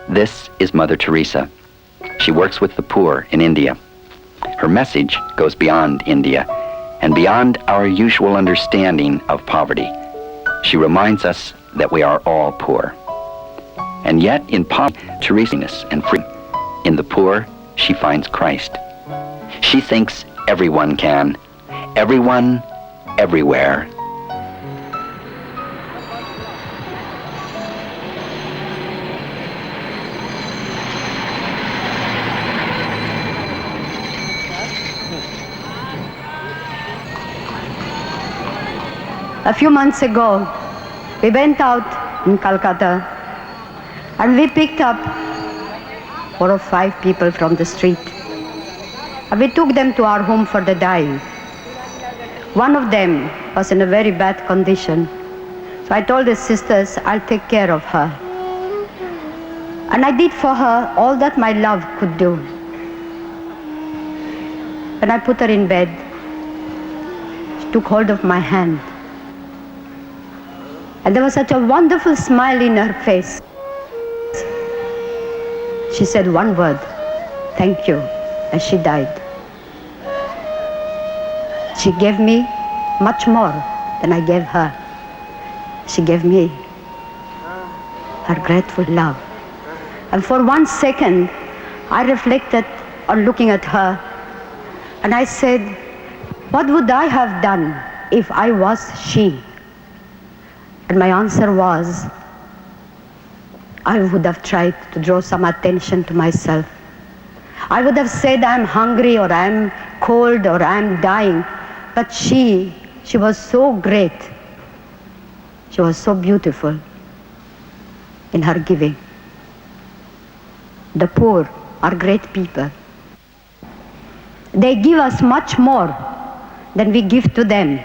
This is Mother Teresa. She works with the poor in India. Her message goes beyond India and beyond our usual understanding of poverty. She reminds us that we are all poor. And yet in poverty, Teresa and freedom. In the poor, she finds Christ. She thinks everyone can. Everyone, everywhere. A few months ago, we went out in Calcutta and we picked up 4 or 5 people from the street. And we took them to our home for the dying. One of them was in a very bad condition. So I told the sisters, I'll take care of her. And I did for her all that my love could do. When I put her in bed, she took hold of my hand. And there was such a wonderful smile in her face. She said one word, thank you, and she died. She gave me much more than I gave her. She gave me her grateful love. And for 1 second, I reflected on looking at her, and I said, what would I have done if I was she? And my answer was, I would have tried to draw some attention to myself. I would have said I'm hungry or I'm cold or I'm dying. But she was so great. She was so beautiful in her giving. The poor are great people. They give us much more than we give to them.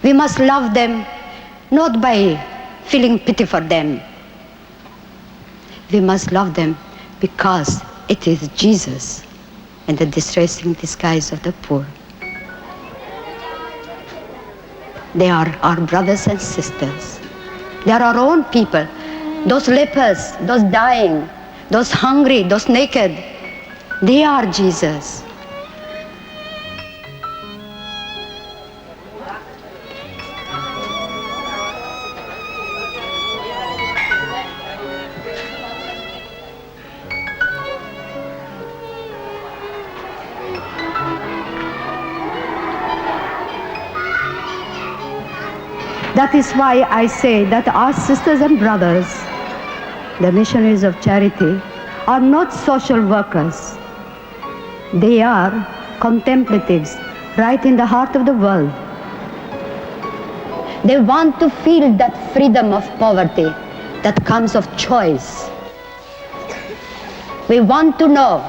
We must love them not by feeling pity for them. We must love them because it is Jesus and the distressing disguise of the poor. They are our brothers and sisters. They are our own people. Those lepers, those dying, those hungry, those naked, they are Jesus. That is why I say that our sisters and brothers, the missionaries of charity, are not social workers. They are contemplatives right in the heart of the world. They want to feel that freedom of poverty that comes of choice. We want to know,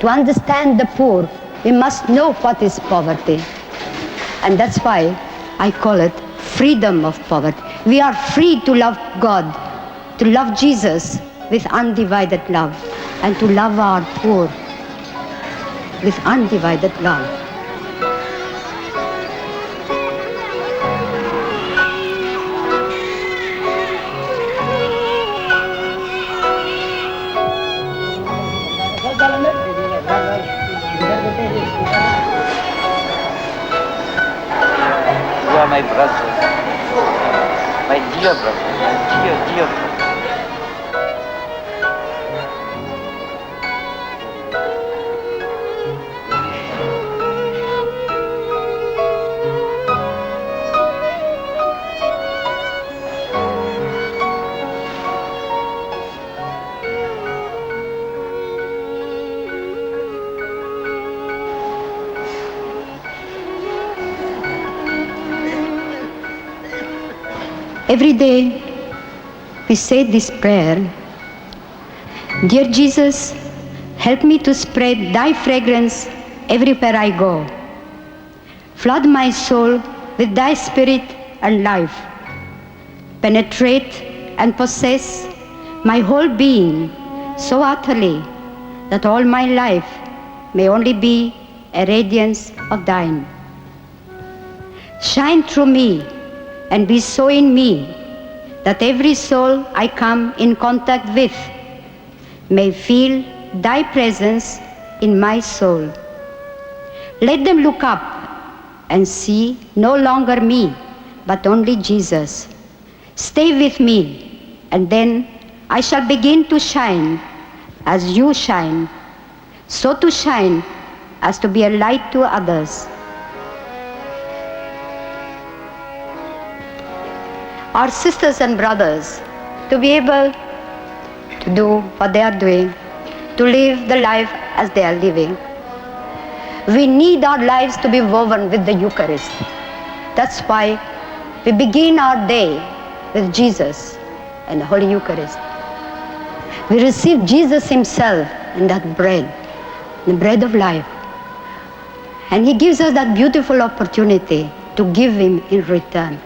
to understand the poor, we must know what is poverty. And that's why I call it freedom of poverty. We are free to love God, to love Jesus with undivided love, and to love our poor with undivided love. You are my brother, my dear brother, my dear brother. Every day we say this prayer, Dear Jesus, help me to spread thy fragrance everywhere I go. Flood my soul with thy spirit and life. Penetrate and possess my whole being so utterly that all my life may only be a radiance of thine. Shine through me and be so in me that every soul I come in contact with may feel thy presence in my soul. Let them look up and see no longer me, but only Jesus. Stay with me, and then I shall begin to shine as you shine, so to shine as to be a light to others. Our sisters and brothers, to be able to do what they are doing, to live the life as they are living. We need our lives to be woven with the Eucharist. That's why we begin our day with Jesus and the Holy Eucharist. We receive Jesus himself in that bread, the bread of life. And he gives us that beautiful opportunity to give him in return.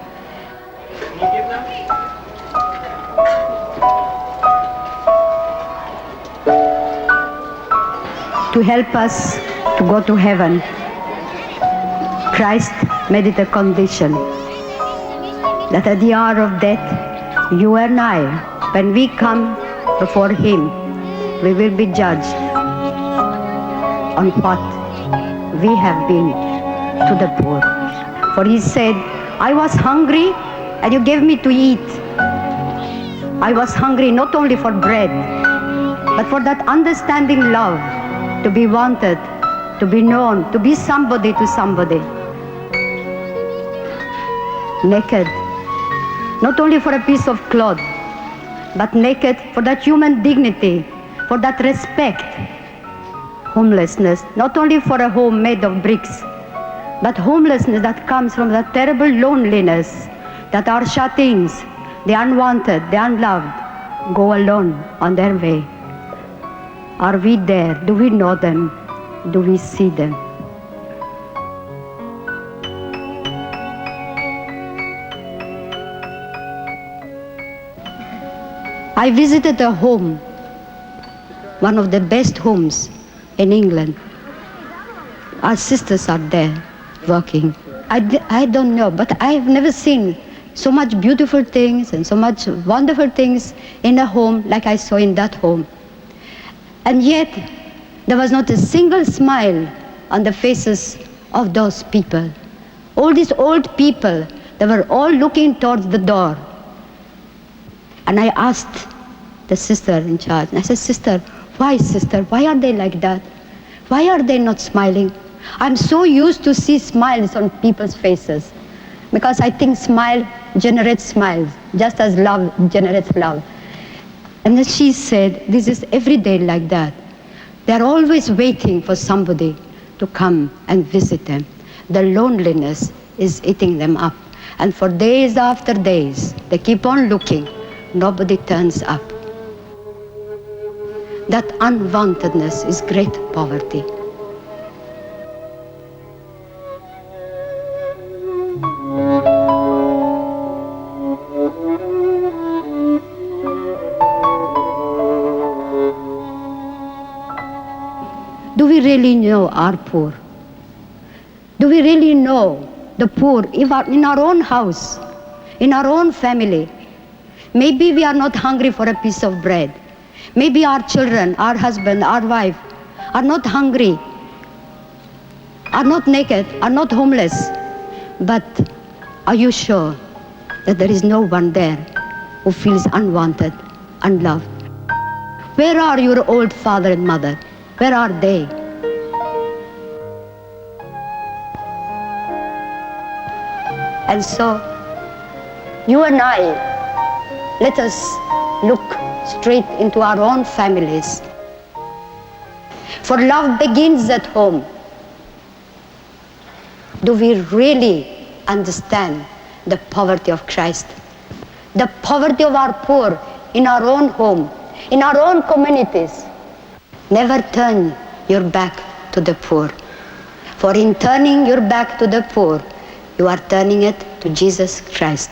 To help us to go to heaven, Christ made it a condition that at the hour of death, you and I, when we come before him, we will be judged on what we have been to the poor. For he said, I was hungry and you gave me to eat. I was hungry not only for bread, but for that understanding love, to be wanted, to be known, to be somebody to somebody. Naked, not only for a piece of cloth, but naked for that human dignity, for that respect. Homelessness, not only for a home made of bricks, but homelessness that comes from that terrible loneliness that our shut-ins, the unwanted, the unloved, go alone on their way. Are we there? Do we know them? Do we see them? I visited a home, one of the best homes in England. Our sisters are there working. I don't know, but I've never seen so much beautiful things and so much wonderful things in a home like I saw in that home. And yet, there was not a single smile on the faces of those people. All these old people, they were all looking towards the door. And I asked the sister in charge, and I said, Sister, why are they like that? Why are they not smiling? I'm so used to see smiles on people's faces, because I think smile generates smiles, just as love generates love. And then she said, this is every day like that. They're always waiting for somebody to come and visit them. The loneliness is eating them up. And for days after days, they keep on looking. Nobody turns up. That unwantedness is great poverty. Do we really know our poor? Do we really know the poor in our own house, in our own family? Maybe we are not hungry for a piece of bread. Maybe our children, our husband, our wife are not hungry, are not naked, are not homeless. But are you sure that there is no one there who feels unwanted, unloved? Where are your old father and mother? Where are they? And so, you and I, let us look straight into our own families. For love begins at home. Do we really understand the poverty of Christ? The poverty of our poor in our own home, in our own communities. Never turn your back to the poor. For in turning your back to the poor, you are turning it to Jesus Christ.